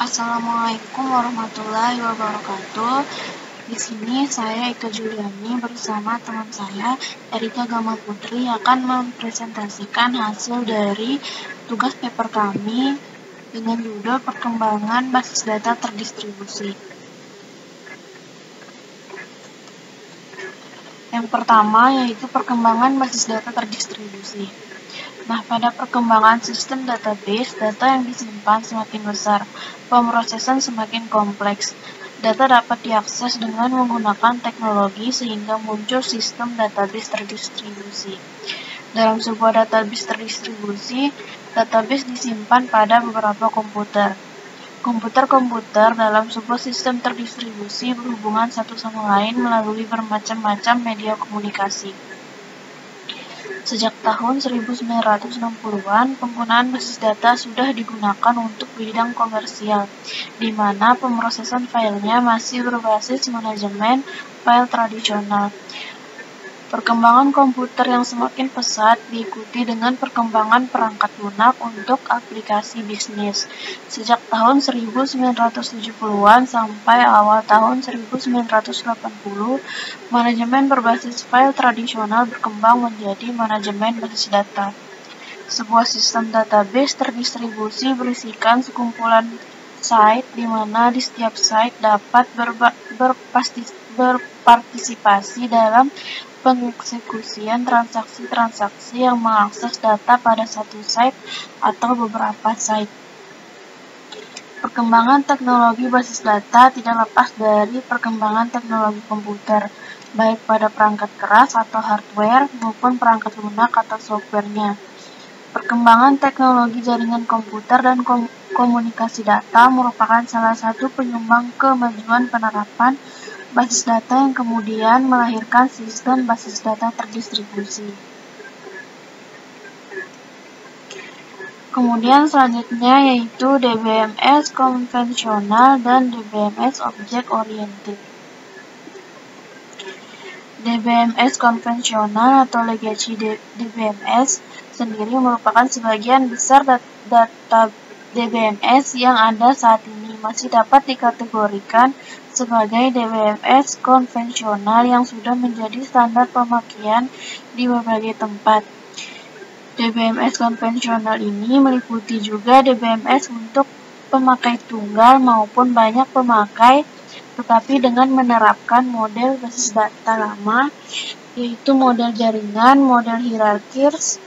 Assalamualaikum warahmatullahi wabarakatuh. Di sini saya Ika Juliani bersama teman saya Erika Gama Putri akan mempresentasikan hasil dari tugas paper kami dengan judul perkembangan basis data terdistribusi. Yang pertama yaitu perkembangan basis data terdistribusi. Nah, pada perkembangan sistem database, data yang disimpan semakin besar, pemrosesan semakin kompleks. Data dapat diakses dengan menggunakan teknologi sehingga muncul sistem database terdistribusi. Dalam sebuah database terdistribusi, database disimpan pada beberapa komputer. Komputer-komputer dalam sebuah sistem terdistribusi berhubungan satu sama lain melalui bermacam-macam media komunikasi. Sejak tahun 1960-an, penggunaan basis data sudah digunakan untuk bidang komersial, di mana pemrosesan filenya masih berbasis manajemen file tradisional. Perkembangan komputer yang semakin pesat diikuti dengan perkembangan perangkat lunak untuk aplikasi bisnis. Sejak tahun 1970-an sampai awal tahun 1980, manajemen berbasis file tradisional berkembang menjadi manajemen basis data. Sebuah sistem database terdistribusi berisikan sekumpulan site di mana di setiap site dapat berpartisipasi dalam pengeksekusian transaksi-transaksi yang mengakses data pada satu site atau beberapa site. Perkembangan teknologi basis data tidak lepas dari perkembangan teknologi komputer, baik pada perangkat keras atau hardware maupun perangkat lunak atau softwarenya. Perkembangan teknologi jaringan komputer dan komunikasi data merupakan salah satu penyumbang kemajuan penerapan basis data yang kemudian melahirkan sistem basis data terdistribusi. Kemudian selanjutnya yaitu DBMS konvensional dan DBMS object oriented. DBMS konvensional atau legacy DBMS sendiri merupakan sebagian besar data DBMS yang ada saat ini masih dapat dikategorikan sebagai DBMS konvensional yang sudah menjadi standar pemakaian di berbagai tempat. DBMS konvensional ini meliputi juga DBMS untuk pemakai tunggal maupun banyak pemakai, tetapi dengan menerapkan model basis data lama, yaitu model jaringan, model hierarkis,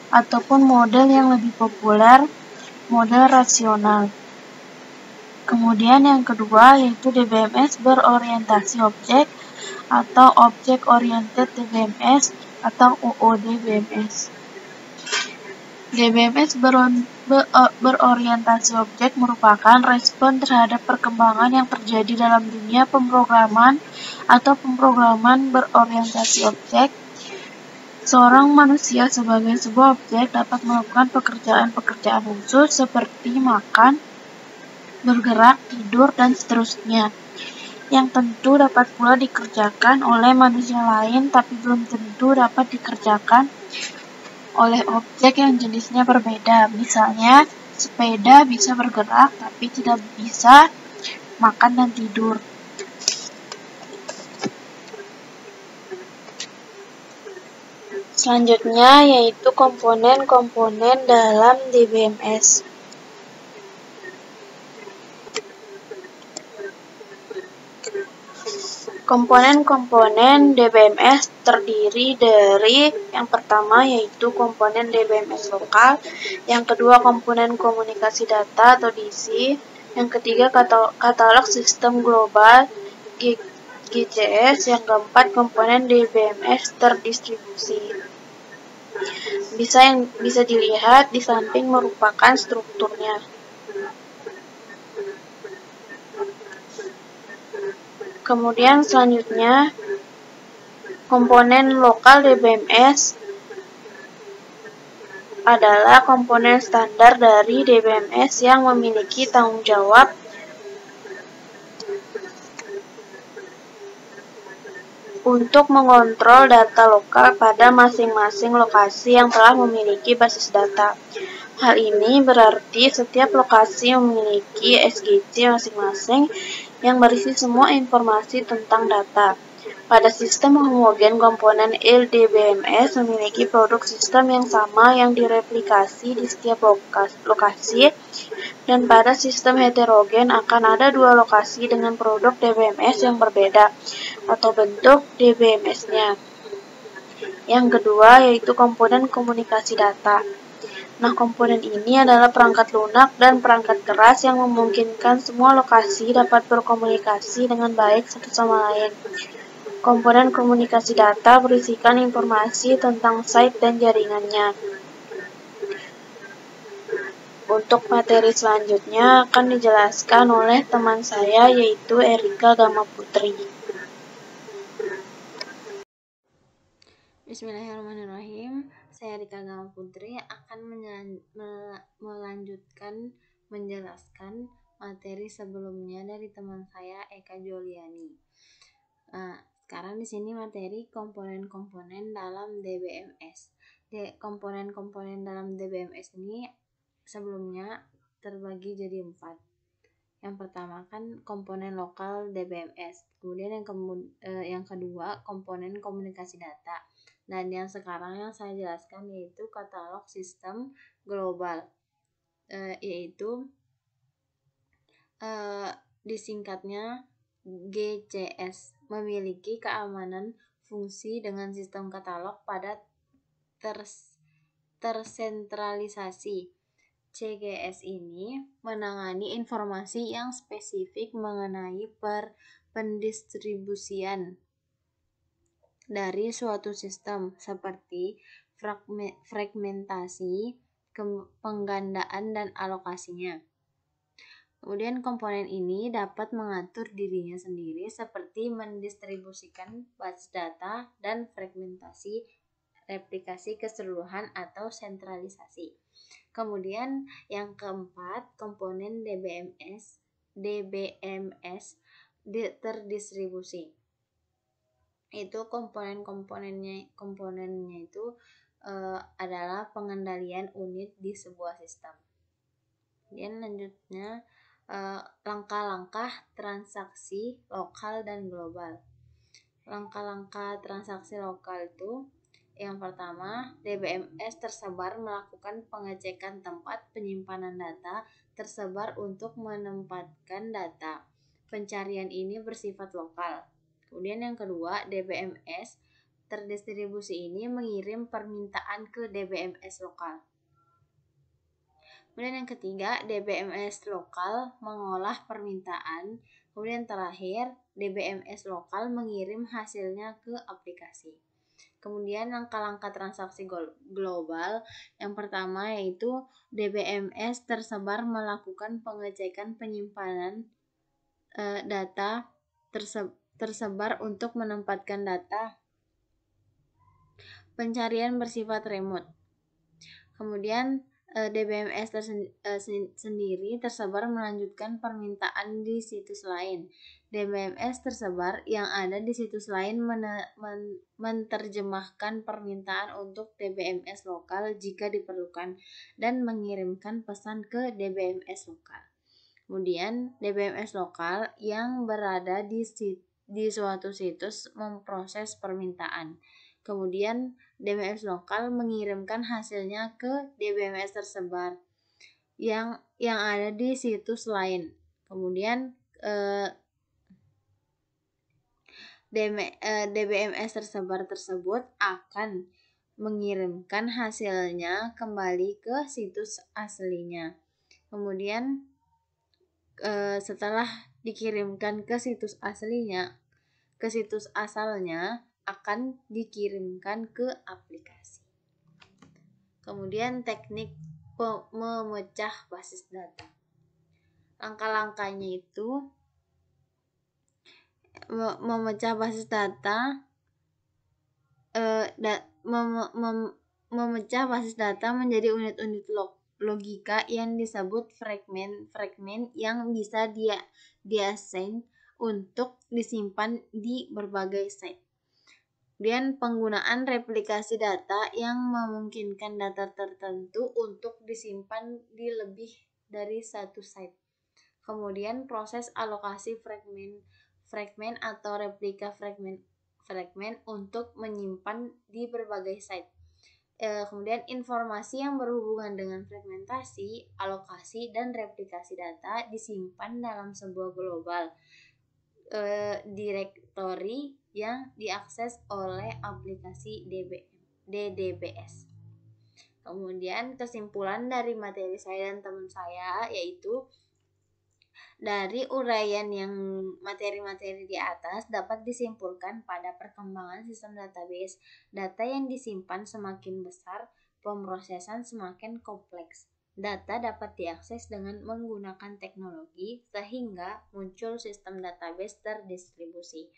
ataupun model yang lebih populer, model rasional. Kemudian yang kedua yaitu DBMS berorientasi objek atau Object Oriented DBMS atau OODBMS. DBMS berorientasi objek merupakan respon terhadap perkembangan yang terjadi dalam dunia pemrograman atau pemrograman berorientasi objek. Seorang manusia sebagai sebuah objek dapat melakukan pekerjaan-pekerjaan khusus seperti makan, bergerak, tidur, dan seterusnya, yang tentu dapat pula dikerjakan oleh manusia lain tapi belum tentu dapat dikerjakan oleh objek yang jenisnya berbeda. Misalnya, sepeda bisa bergerak tapi tidak bisa makan dan tidur. Selanjutnya yaitu komponen-komponen dalam DBMS. Komponen-komponen DBMS terdiri dari yang pertama yaitu komponen DBMS lokal, yang kedua komponen komunikasi data atau DC, yang ketiga katalog sistem global GCS, yang keempat komponen DBMS terdistribusi. Bisa dilihat di samping merupakan strukturnya. Kemudian selanjutnya, komponen lokal DBMS adalah komponen standar dari DBMS yang memiliki tanggung jawab untuk mengontrol data lokal pada masing-masing lokasi yang telah memiliki basis data. Hal ini berarti setiap lokasi memiliki SGC masing-masing yang berisi semua informasi tentang data. Pada sistem homogen, komponen LDBMS memiliki produk sistem yang sama yang direplikasi di setiap lokasi, dan pada sistem heterogen akan ada dua lokasi dengan produk DBMS yang berbeda atau bentuk DBMS-nya. Yang kedua yaitu komponen komunikasi data. Nah, komponen ini adalah perangkat lunak dan perangkat keras yang memungkinkan semua lokasi dapat berkomunikasi dengan baik satu sama lain. Komponen komunikasi data berisikan informasi tentang site dan jaringannya. Untuk materi selanjutnya akan dijelaskan oleh teman saya yaitu Erika Gama Putri. Bismillahirrahmanirrahim. Saya Rika Gama Putri akan melanjutkan menjelaskan materi sebelumnya dari teman saya Eka Juliani. Sekarang di sini materi komponen-komponen dalam DBMS. Komponen-komponen dalam DBMS ini sebelumnya terbagi jadi 4. Yang pertama kan komponen lokal DBMS, kemudian yang kedua komponen komunikasi data, dan yang sekarang yang saya jelaskan yaitu katalog sistem global, yaitu disingkatnya GCS, memiliki keamanan fungsi dengan sistem katalog pada tersentralisasi. CGS ini menangani informasi yang spesifik mengenai pendistribusian dari suatu sistem seperti fragmentasi, penggandaan, dan alokasinya. Kemudian komponen ini dapat mengatur dirinya sendiri seperti mendistribusikan basis data dan fragmentasi, replikasi keseluruhan atau sentralisasi. Kemudian yang keempat, komponen DBMS terdistribusi. Itu komponennya itu adalah pengendalian unit di sebuah sistem. Kemudian lanjutnya langkah-langkah transaksi lokal dan global. Langkah-langkah transaksi lokal itu yang pertama, DBMS tersebar melakukan pengecekan tempat penyimpanan data tersebar untuk menempatkan data. Pencarian ini bersifat lokal. Kemudian yang kedua, DBMS terdistribusi ini mengirim permintaan ke DBMS lokal. Kemudian yang ketiga, DBMS lokal mengolah permintaan. Kemudian terakhir, DBMS lokal mengirim hasilnya ke aplikasi. Kemudian langkah-langkah transaksi global, yang pertama yaitu DBMS tersebar melakukan pengecekan penyimpanan data tersebar untuk menempatkan data. Pencarian bersifat remote. Kemudian DBMS sendiri tersebar melanjutkan permintaan di situs lain. DBMS tersebar yang ada di situs lain menerjemahkan permintaan untuk DBMS lokal jika diperlukan dan mengirimkan pesan ke DBMS lokal. Kemudian DBMS lokal yang berada di suatu situs memproses permintaan. Kemudian DBMS lokal mengirimkan hasilnya ke DBMS tersebar yang ada di situs lain. Kemudian DBMS tersebar tersebut akan mengirimkan hasilnya kembali ke situs aslinya. Kemudian setelah dikirimkan ke situs asalnya akan dikirimkan ke aplikasi. Kemudian teknik memecah basis data. Langkah-langkahnya itu memecah basis data memecah basis data menjadi unit-unit logika yang disebut fragmen yang bisa diassign untuk disimpan di berbagai site. Kemudian penggunaan replikasi data yang memungkinkan data tertentu untuk disimpan di lebih dari satu site. Kemudian proses alokasi fragmen atau replika fragmen untuk menyimpan di berbagai site. Kemudian informasi yang berhubungan dengan fragmentasi, alokasi, dan replikasi data disimpan dalam sebuah global directory yang diakses oleh aplikasi DDBS. Kemudian kesimpulan dari materi saya dan teman saya yaitu dari uraian yang materi-materi di atas dapat disimpulkan pada perkembangan sistem database. Data yang disimpan semakin besar, pemrosesan semakin kompleks. Data dapat diakses dengan menggunakan teknologi sehingga muncul sistem database terdistribusi.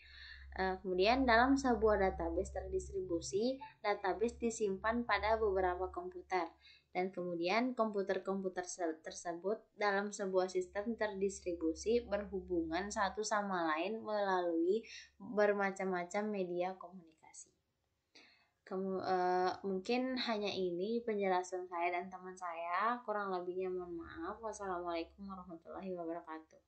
Kemudian dalam sebuah database terdistribusi, database disimpan pada beberapa komputer. Dan kemudian komputer-komputer tersebut dalam sebuah sistem terdistribusi berhubungan satu sama lain melalui bermacam-macam media komunikasi. Mungkin hanya ini penjelasan saya dan teman saya. Kurang lebihnya mohon maaf. Wassalamualaikum warahmatullahi wabarakatuh.